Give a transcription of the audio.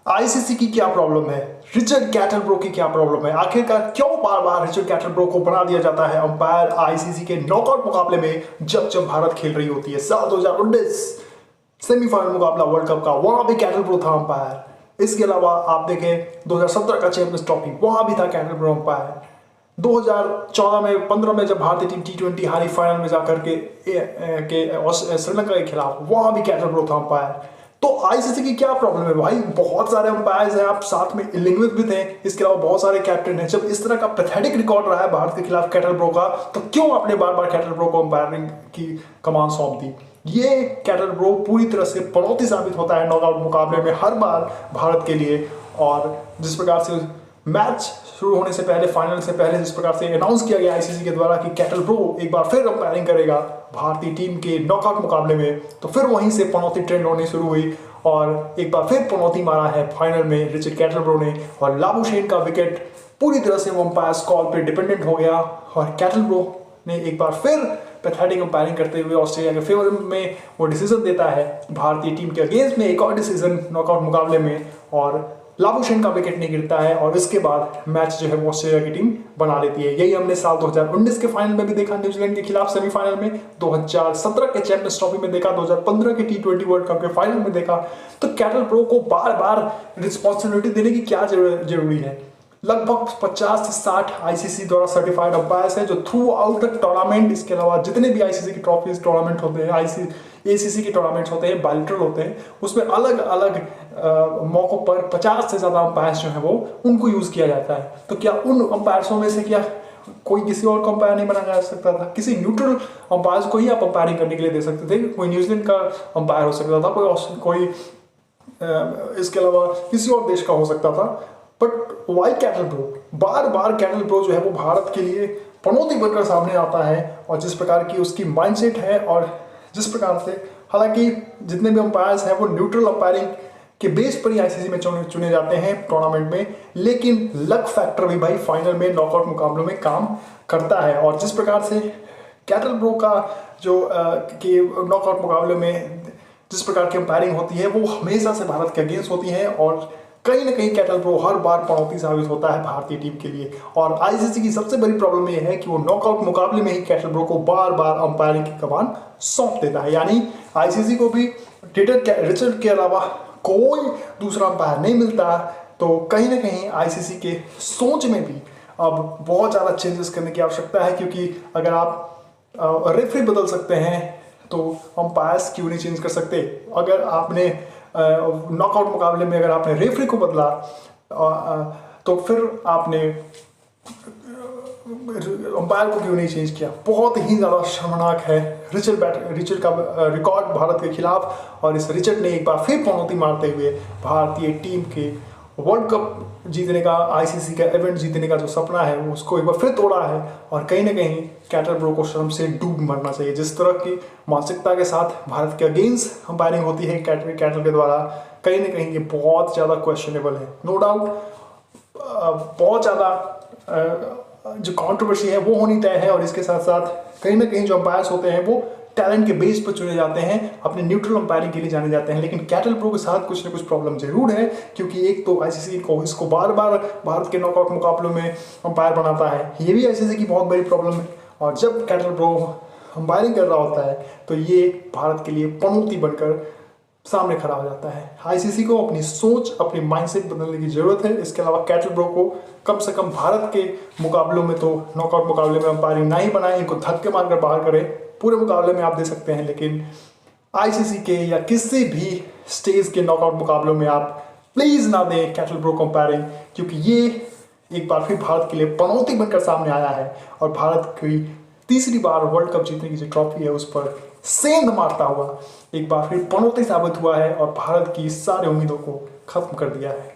ICC की क्या problem है, रिचर्ड कैटलब्रो की क्या प्रॉब्लम है, आखिरकार क्यों बार बार रिचर्ड कैटलब्रो को बना दिया जाता है अंपायर आईसीसी के नॉकआउट मुकाबले में जब जब भारत खेल रही होती है। साल 2019 सेमीफाइनल मुकाबला वर्ल्ड कप का, वहां भी कैटलब्रो था अंपायर। इसके अलावा आप देखें 2017 का चैंपियंस ट्रॉफी, वहां भी था कैटलब्रो अंपायर। 2014 में 15 में जब भारतीय टीम T20 हारी फाइनल में जाकर के श्रीलंका के खिलाफ, वहां भी कैटलब्रो था अंपायर। तो आईसीसी की क्या प्रॉब्लम है भाई? बहुत सारे अंपायर्स हैं, आप साथ में इलिंग्विथ भी थे, इसके अलावा बहुत सारे कैप्टन हैं। जब इस तरह का पैथेटिक रिकॉर्ड रहा है भारत के खिलाफ कैटलब्रो का, तो क्यों आपने बार बार कैटलब्रो को अंपायरिंग की कमान सौंप दी? ये कैटलब्रो पूरी तरह से पनौती साबित होता है नॉकआउट मुकाबले में हर बार भारत के लिए। और जिस प्रकार से मैच शुरू होने से पहले, फाइनल से पहले जिस प्रकार से अनाउंस किया गया आईसीसी के द्वारा कि कैटलब्रो एक बार फिर अंपायरिंग करेगा भारतीय टीम के नॉकआउट मुकाबले में, तो फिर वहीं से पनौती ट्रेंड होनी शुरू हुई और एक बार फिर पनौती मारा है फाइनल में रिचर्ड कैटलब्रो ने। और लाबुशेन का विकेट पूरी तरह से वो अंपायर्स कॉल पे डिपेंडेंट हो गया और कैटलब्रो ने एक बार फिर पैथेटिक अंपायरिंग करते हुए ऑस्ट्रेलिया के फेवर में वो डिसीजन देता है भारतीय टीम के अगेंस्ट में, एक और डिसीजन नॉकआउट मुकाबले में, और लाबुशेन का विकेट नहीं गिरता है और इसके बाद मैच जो है वो ऑस्ट्रेलिया की टीम बना लेती है। यही हमने साल 2019 के फाइनल में भी देखा, न्यूजीलैंड के खिलाफ सेमीफाइनल में, 2017 के चैंपियंस ट्रॉफी में देखा, 2015 के T20 वर्ल्ड कप के फाइनल में देखा। तो कैटलब्रो को बार बार रिस्पॉन्सिबिलिटी देने की क्या जरूरी है? लगभग 50 से 60 आईसीसी द्वारा सर्टिफाइड अंपायर्स हैं जो थ्रू आउट द टूर्नामेंट, इसके अलावा जितने भी आईसीसी की ट्रॉफीज टूर्नामेंट होते हैं, एसीसी के टूर्नामेंट्स होते हैं, बायलैटरल होते हैं, उसमें अलग अलग मौकों पर 50 से ज्यादा अंपायर्स जो है वो उनको यूज किया जाता है। तो क्या उन अंपायर्सों में से क्या कोई किसी और को अंपायर नहीं बना जा सकता था? किसी न्यूट्रल अंपायर्स को ही आप अंपायरिंग करने के लिए दे सकते थे। कोई न्यूजीलैंड का अंपायर हो सकता था, कोई इसके अलावा किसी और देश का हो सकता था। But why Kettleborough? Bar bar Kettleborough जो है वो भारत के लिए पनौती बनकर सामने आता है, और जिस प्रकार की उसकी माइंडसेट है और जिस प्रकार से, हालांकि जितने भी अंपायर्स हैं वो न्यूट्रल अंपायरिंग के बेस पर ही आईसीसी में चुने जाते हैं टूर्नामेंट में, लेकिन लक फैक्टर भी भाई फाइनल में नॉकआउट मुकाबलों में काम करता है। और जिस प्रकार से कैटलब्रो का जो कि नॉकआउट मुकाबले में जिस प्रकार की अंपायरिंग होती है वो हमेशा से भारत के अगेंस्ट होती है, और कहीं ना कहीं कैटलब्रो हर बार पनौती साबित होता है भारतीय टीम के लिए। और आईसीसी की सबसे बड़ी प्रॉब्लम यह है कि वो नॉकआउट मुकाबले में ही कैटलब्रो को बार बार अंपायरिंग की कमान सौंप देता है। यानी आईसीसी को भी रिचर्ड के अलावा कोई दूसरा अंपायर नहीं मिलता। तो कहीं ना कहीं आईसीसी के सोच में भी अब बहुत ज़्यादा चेंजेस करने की आवश्यकता है, क्योंकि अगर आप रेफरी बदल सकते हैं तो अंपायर्स क्यों नहीं चेंज कर सकते? अगर आपने नॉकआउट मुकाबले में अगर आपने रेफरी को बदला तो फिर आपने अंपायर को क्यों नहीं चेंज किया? बहुत ही ज़्यादा शर्मनाक है रिचर्ड का रिकॉर्ड भारत के खिलाफ, और इस रिचर्ड ने एक बार फिर पनौती मारते हुए भारतीय टीम के वर्ल्ड कप जीतने का, आईसीसी का इवेंट जीतने का जो सपना है वो उसको एक बार फिर तोड़ा है। और कहीं ना कहीं कैटलब्रो को शर्म से डूब मरना चाहिए। जिस तरह की मानसिकता के साथ भारत के अगेंस्ट अंपायरिंग होती है कैटल के द्वारा, कहीं ना कहीं ये बहुत ज़्यादा क्वेश्चनेबल है। नो डाउट बहुत ज़्यादा जो कंट्रोवर्सी है वो होनी तय है, और इसके साथ साथ कहीं ना कहीं जो अंपायर्स होते हैं वो टैलेंट के बेस पर चुने जाते हैं, अपने न्यूट्रल अंपायरिंग के लिए जाने जाते हैं। लेकिन कैटलब्रो के साथ कुछ ना कुछ प्रॉब्लम जरूर है, क्योंकि एक तो आईसीसी को इसको बार बार भारत के नॉकआउट मुकाबलों में अंपायर बनाता है, ये भी आईसीसी की बहुत बड़ी प्रॉब्लम है। और जब कैटलब्रो अंपायरिंग कर रहा होता है तो ये भारत के लिए पनौती बनकर सामने खड़ा हो जाता है। आईसीसी को अपनी सोच, अपनी माइंडसेट बदलने की जरूरत है। इसके अलावा कैटलब्रो को कम से कम भारत के मुकाबलों में तो नॉकआउट मुकाबले में अंपायरिंग ना ही बनाए, इनको धक्के मारकर बाहर करे। पूरे मुकाबले में आप दे सकते हैं, लेकिन आईसीसी के या किसी भी स्टेज के नॉकआउट मुकाबलों में आप प्लीज ना दें कैटलब्रो को अंपायरिंग, क्योंकि ये एक बार फिर भारत के लिए पनौती बनकर सामने आया है और भारत की तीसरी बार वर्ल्ड कप जीतने की जो ट्रॉफी है उस पर सेंध मारता हुआ एक बार फिर पनौती साबित हुआ है और भारत की सारी उम्मीदों को खत्म कर दिया है।